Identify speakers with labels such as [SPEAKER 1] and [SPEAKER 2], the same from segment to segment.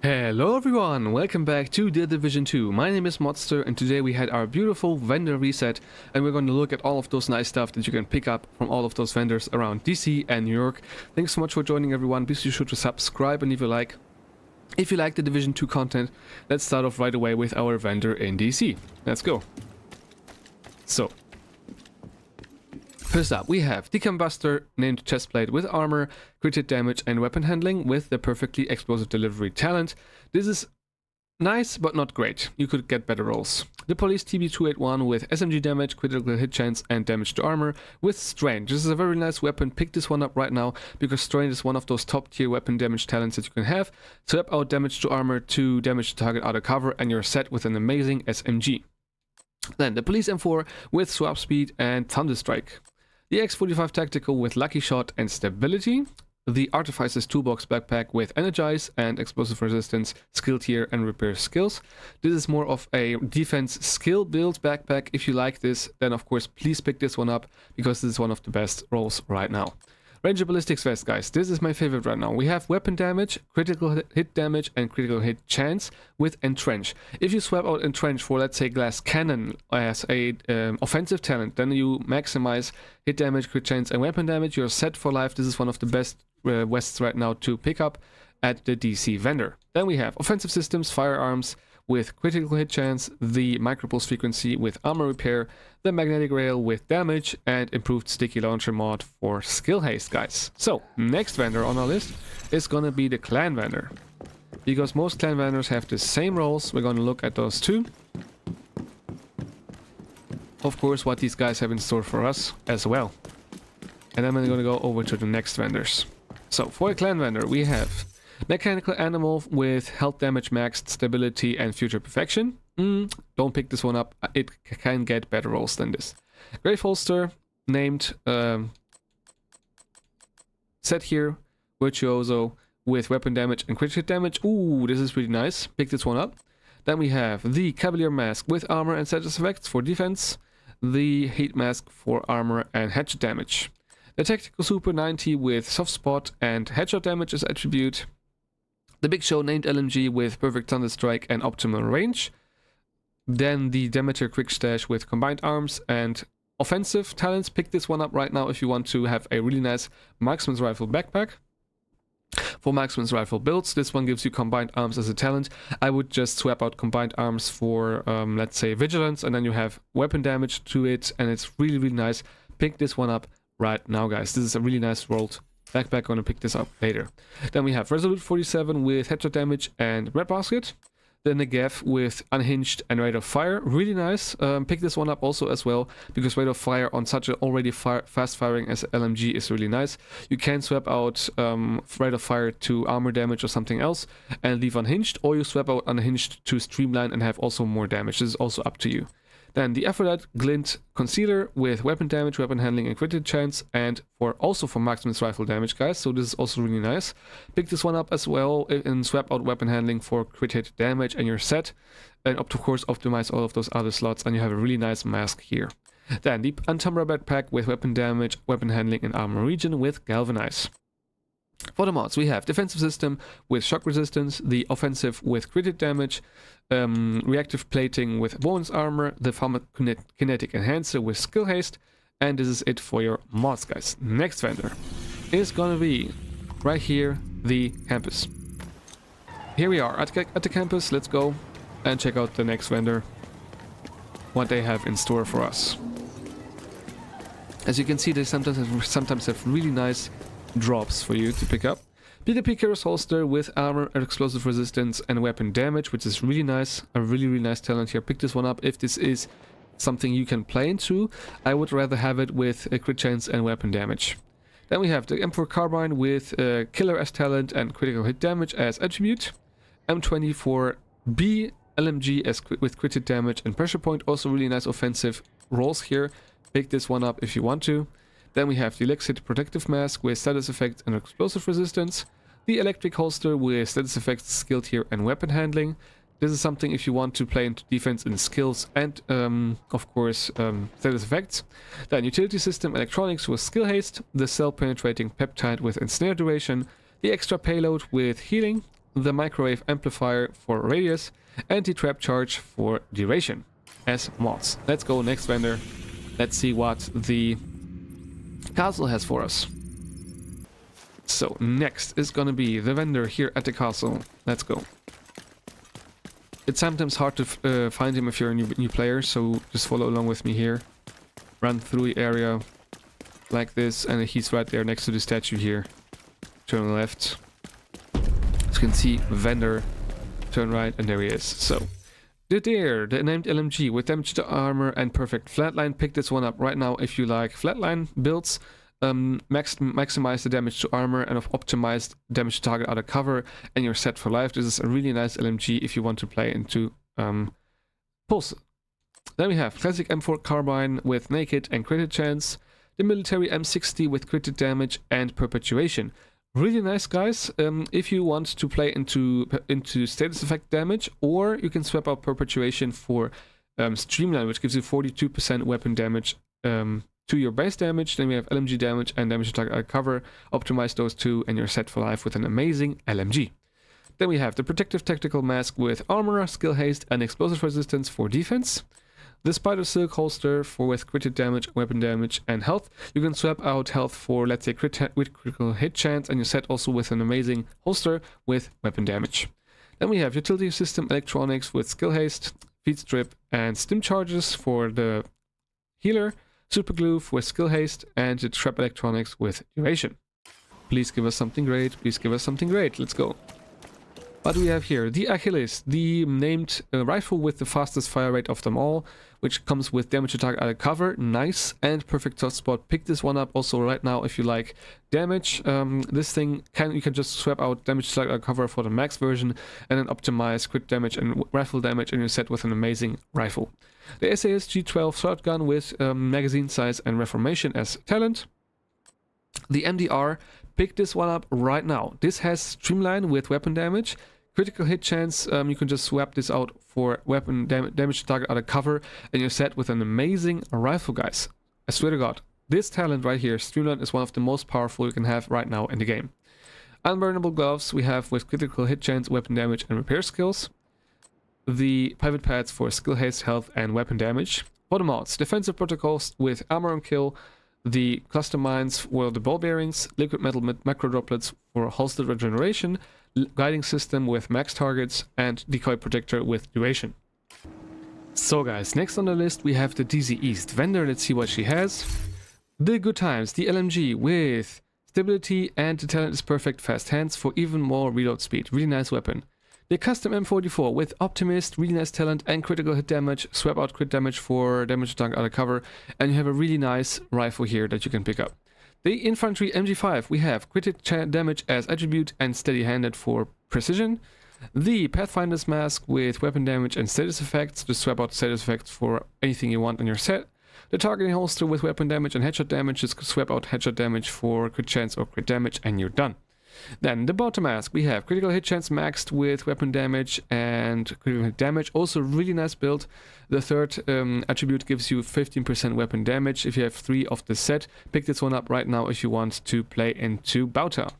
[SPEAKER 1] Hello everyone, welcome back to The Division 2. My name is Modster and today we had our beautiful vendor reset and we're going to look at all of those nice stuff that you can pick up from all of those vendors around DC and New York. Thanks so much for joining everyone, be sure to subscribe and leave a like. If you like the Division 2 content, let's start off right away with our vendor in DC. Let's go. So, first up, we have the Combustor, named Chestplate with armor, crit hit damage and weapon handling with the perfectly explosive delivery talent. This is nice, but not great. You could get better rolls. The Police TB281 with SMG damage, critical hit chance and damage to armor with Strain. This is a very nice weapon. Pick this one up right now because Strain is one of those top tier weapon damage talents that you can have. Swap out damage to armor to damage to target out of cover and you're set with an amazing SMG. Then the Police M4 with swap speed and Thunderstrike. The X45 Tactical with Lucky Shot and Stability. The Artificer's Toolbox Backpack with Energize and Explosive Resistance, Skill Tier and Repair Skills. This is more of a defense skill build backpack. If you like this, then of course please pick this one up because this is one of the best rolls right now. Ranger Ballistics Vest, guys, this is my favorite right now. We have weapon damage, critical hit damage and critical hit chance with Entrench. If you swap out Entrench for, let's say, Glass Cannon as a offensive talent, then you maximize hit damage, crit chance and weapon damage. You're set for life. This is one of the best vests right now to pick up at the DC vendor. Then we have offensive systems, firearms with critical hit chance, the micropulse frequency with armor repair, the magnetic rail with damage, and improved sticky launcher mod for skill haste, guys. So, next vendor on our list is gonna be the clan vendor. Because most clan vendors have the same roles, we're gonna look at those two. Of course, what these guys have in store for us as well. And then we're gonna go over to the next vendors. So, for a clan vendor, we have Mechanical Animal with health damage maxed, stability and future perfection. Don't pick this one up, it can get better rolls than this. Grave Holster, named set here, Virtuoso with weapon damage and crit hit damage. Ooh, this is really nice, pick this one up. Then we have the Cavalier Mask with armor and status effects for defense. The Heat Mask for armor and headshot damage. The Tactical Super 90 with soft spot and headshot damage as attribute. The Big Show named LMG with perfect Thunderstrike and optimal range. Then the Demeter Quick Stash with combined arms and offensive talents. Pick this one up right now if you want to have a really nice marksman's rifle backpack. For marksman's rifle builds, this one gives you combined arms as a talent. I would just swap out combined arms for, let's say, vigilance, and then you have weapon damage to it, and it's really, really nice. Pick this one up right now, guys. This is a really nice rolled backpack, gonna pick this up later. Then we have Resolute 47 with headshot damage and red basket. Then the Gav with Unhinged and Rate of Fire, really nice. Pick this one up also as well, because Rate of Fire on such an already fast firing as LMG is really nice. You can swap out Rate of Fire to armor damage or something else and leave Unhinged, or you swap out Unhinged to Streamline and have also more damage. This is also up to you. Then the Aphrodite Glint Concealer with weapon damage, weapon handling and crit hit chance, and also for marksman's rifle damage, guys. So this is also really nice. Pick this one up as well and swap out weapon handling for crit hit damage and you're set. And of course optimize all of those other slots and you have a really nice mask here. Then the Antumbra Backpack with weapon damage, weapon handling and armor regen with Galvanize. For the mods, we have Defensive System with Shock Resistance, the Offensive with Crit Hit Damage, Reactive Plating with Bonus Armor, the Pharmakinetic Enhancer with Skill Haste, and this is it for your mods, guys. Next vendor is gonna be right here, the campus. Here we are at the campus. Let's go and check out the next vendor, what they have in store for us. As you can see, they sometimes have really nice drops for you to pick up. PvP Gear holster with armor, explosive resistance and weapon damage, which is really nice. A really nice talent here. Pick this one up if this is something you can play into. I would rather have it with a crit chance and weapon damage. Then we have the M4 Carbine with killer as talent and critical hit damage as attribute. M24B LMG with crit hit damage and pressure point. Also really nice offensive rolls here. Pick this one up if you want to. Then we have the Lexit Protective Mask with status effects and explosive resistance. The Electric Holster with status effects, skill tier and weapon handling. This is something if you want to play into defense and skills and, of course, status effects. Then Utility System Electronics with skill haste. The Cell Penetrating Peptide with ensnare duration. The Extra Payload with healing. the microwave amplifier for radius, anti-trap charge for duration as mods. Let's go next vendor. Let's see what the castle has for us. So next is gonna be the vendor here at the castle. Let's go. It's sometimes hard to find him if you're a new player, so just follow along with me here. Run through the area like this, and he's right there next to the statue here. Turn left. As you can see, vendor. Turn right, and there he is. So, the named LMG with damage to armor and perfect flatline. Pick this one up right now if you like flatline builds. Maximize the damage to armor and optimize damage to target out of cover, and you're set for life. This is a really nice LMG if you want to play into pulse. Then we have classic M4 carbine with naked and crit chance, the military M60 with crit damage and perpetuation. Really nice, guys. If you want to play into status effect damage, or you can swap out perpetuation for streamline, which gives you 42% weapon damage to your base damage. Then we have LMG damage and damage to target out of cover. Optimize those two, and you're set for life with an amazing LMG. Then we have the protective tactical mask with armor, skill haste, and explosive resistance for defense. The spider silk holster with crit damage, weapon damage, and health. You can swap out health for, let's say, critical hit chance, and you're set also with an amazing holster with weapon damage. Then we have utility system electronics with skill haste, feed strip, and stim charges for the healer. Super glue with skill haste, and the trap electronics with duration. Please give us something great. Please give us something great. Let's go. What do we have here? The Achilles, the named rifle with the fastest fire rate of them all, which comes with damage to target out of cover. Nice, and perfect soft spot. Pick this one up also right now if you like damage. This thing you can just swap out damage to target out of cover for the max version, and then optimize crit damage and rifle damage, and you're set with an amazing rifle. The SAS G12 shotgun with magazine size and reformation as talent. The MDR, pick this one up right now. This has streamline with weapon damage, critical hit chance. You can just swap this out for weapon damage to target out of cover, and you're set with an amazing rifle, guys. I swear to God, this talent right here, streamline, is one of the most powerful you can have right now in the game. Unburnable gloves we have with critical hit chance, weapon damage, and repair skills. The pivot pads for skill haste, health, and weapon damage. For the mods, defensive protocols with armor on kill, the cluster mines for the ball bearings, liquid metal macro droplets for holster regeneration, guiding system with max targets, and decoy protector with duration. So guys, next on the list we have the DZ East vendor. Let's see what she has. The good times, the LMG with stability, and the talent is perfect fast hands for even more reload speed. Really nice weapon. The custom M44 with Optimist, really nice talent and critical hit damage. Swap out crit damage for damage to target out of cover, and you have a really nice rifle here that you can pick up. The infantry MG5 we have crit damage as attribute and steady-handed for precision. The Pathfinder's mask with weapon damage and status effects. Just swap out status effects for anything you want on your set. The targeting holster with weapon damage and headshot damage. Just swap out headshot damage for crit chance or crit damage, and you're done. Then the bottom mask, we have critical hit chance maxed with weapon damage and critical hit damage. Also really nice build. The third attribute gives you 15% weapon damage if you have 3 of the set. Pick this one up right now if you want to play into Bauta.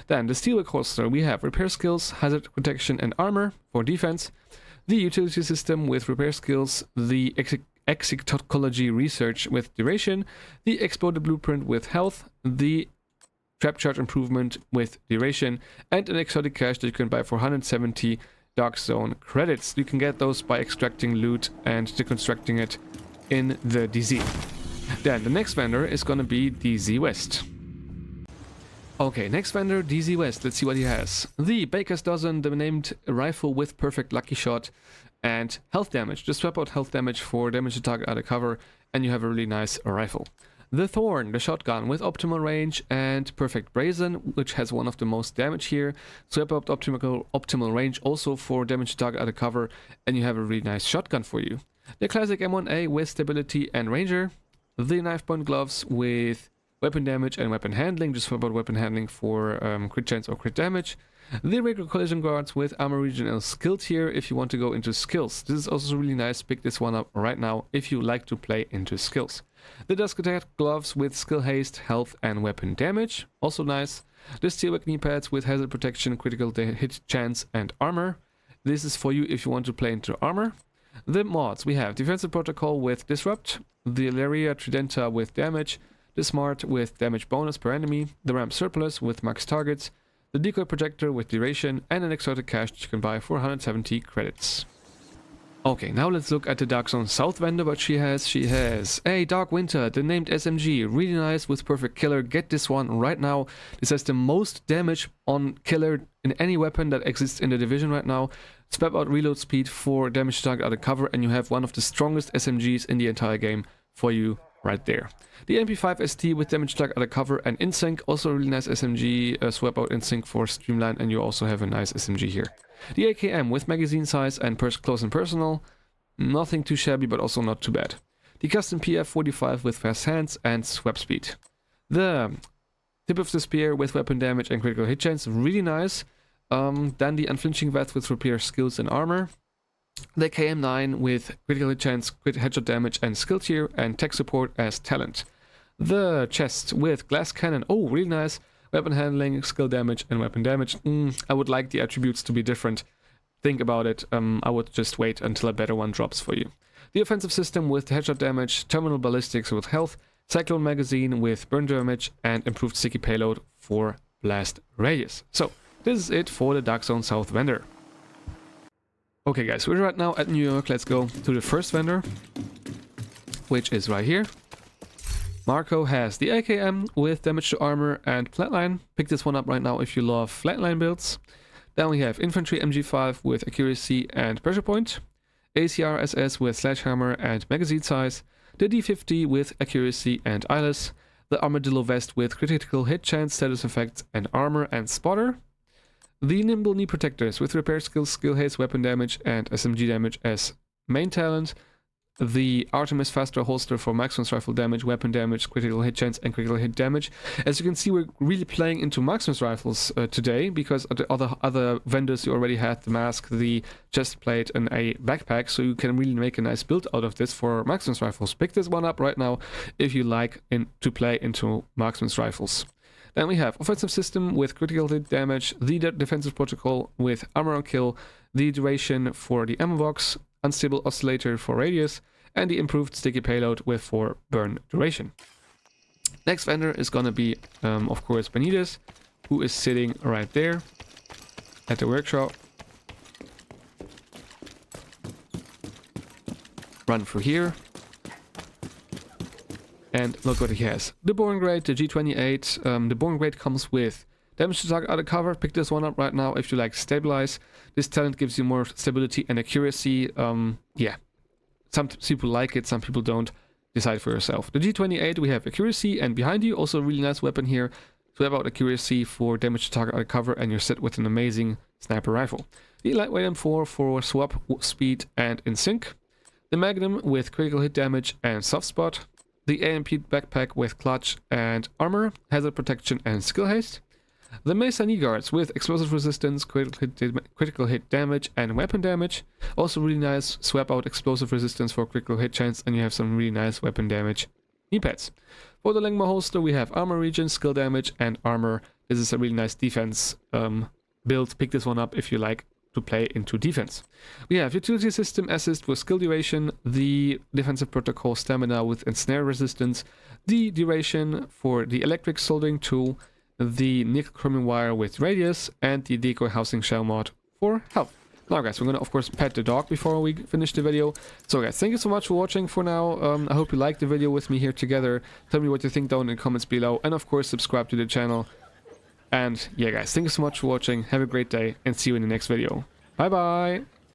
[SPEAKER 1] Then the steelwork holster, we have repair skills, hazard protection, and armor for defense. The utility system with repair skills, the exictology research with duration, the exploded blueprint with health, the trap charge improvement with duration, and an exotic cache that you can buy for 170 Dark Zone credits. You can get those by extracting loot and deconstructing it in the DZ. Then the next vendor is gonna be DZ West. Okay, next vendor, DZ West. Let's see what he has. The Baker's Dozen, the named rifle with perfect lucky shot and health damage. Just swap out health damage for damage to target out of cover, and you have a really nice rifle. The Thorn, the shotgun with optimal range and perfect brazen, which has one of the most damage here. Swap out optimal range also for damage to target out of cover, and you have a really nice shotgun for you. The classic M1A with stability and ranger. The knife point gloves with weapon damage and weapon handling. Just swap out weapon handling for crit chance or crit damage. The regular collision guards with armor regional skill tier if you want to go into skills. This is also really nice. Pick this one up right now if you like to play into skills. The dusk attack gloves with skill haste, health, and weapon damage. Also nice. The Steelback knee pads with hazard protection, critical hit chance, and armor. This is for you if you want to play into armor. The mods, we have Defensive Protocol with Disrupt, the Ilaria Tridenta with damage, the Smart with damage bonus per enemy, the Ram Surplus with max targets, the Decoy Projector with duration, and an exotic cache that you can buy for 170 credits. Okay, now let's look at the Dark Zone South vendor, what she has. She has a Dark Winter, the named SMG, really nice with perfect killer. Get this one right now. This has the most damage on killer in any weapon that exists in the division right now. Swap out reload speed for damage to target out of cover, and you have one of the strongest SMGs in the entire game for you right there. The MP5 ST with damage to target out of cover and in sync, also a really nice SMG. Swap out in sync for streamline, and you also have a nice SMG here. The AKM with magazine size and close and personal, nothing too shabby but also not too bad. The custom PF45 with fast hands and swap speed. The tip of the spear with weapon damage and critical hit chance, really nice. Then the unflinching vest with repair skills and armor. The KM9 with critical hit chance, crit headshot damage and skill tier, and tech support as talent. The chest with glass cannon, oh really nice. Weapon handling, skill damage, and weapon damage. I would like the attributes to be different. Think about it. I would just wait until a better one drops for you. The offensive system with headshot damage, terminal ballistics with health, cyclone magazine with burn damage, and improved sticky payload for blast radius. So, this is it for the Dark Zone South vendor. Okay guys, we're right now at New York. Let's go to the first vendor, which is right here. Marco has the AKM with damage to armor and flatline. Pick this one up right now if you love flatline builds. Then we have Infantry MG5 with accuracy and pressure point. ACR SS with sledgehammer and magazine size. The D50 with accuracy and eyeless. The Armadillo vest with critical hit chance, status effects, and armor and spotter. The Nimble knee protectors with repair skills, skill haste, weapon damage, and SMG damage as main talent. The Artemis Faster holster for Maximus rifle damage, weapon damage, critical hit chance, and critical hit damage. As you can see, we're really playing into Maximus rifles today, because the other vendors you already had the mask, the chest plate, and a backpack, so you can really make a nice build out of this for Maximus rifles. Pick this one up right now if you like to play into Maximus rifles. Then we have offensive system with critical hit damage, the defensive protocol with armor on kill, the duration for the ammo box, unstable oscillator for radius, and the improved sticky payload with 4 burn duration. Next vendor is gonna be, of course, Benitez, who is sitting right there at the workshop. Run through here. And look what he has. The Born Grade, the G28. The Born Grade comes with damage to target out of cover. Pick this one up right now if you like stabilize. This talent gives you more stability and accuracy. Yeah, some people like it, some people don't. Decide for yourself. The G28, we have accuracy, and behind you also a really nice weapon here. Swap out accuracy for damage to target out of cover, and you're set with an amazing sniper rifle. The Lightweight M4 for swap speed and in sync. The Magnum with critical hit damage and soft spot. The AMP backpack with clutch and armor, hazard protection, and skill haste. The Mesa knee guards with explosive resistance, critical hit damage, and weapon damage. Also really nice. Swap out explosive resistance for critical hit chance, and you have some really nice weapon damage knee pads. For the Langma holster, we have armor regen, skill damage, and armor. This is a really nice defense build. Pick this one up if you like to play into defense. We have utility system assist with skill duration, the defensive protocol stamina with ensnare resistance, the duration for the electric soldering tool, the nickel chromium wire with radius, and the decoy housing shell mod for health. Now guys, we're gonna of course pet the dog before we finish the video. So guys, thank you so much for watching for now. I hope you liked the video with me here together. Tell me what you think down in the comments below, and of course subscribe to the channel. And yeah guys, thank you so much for watching, have a great day, and see you in the next video. Bye bye!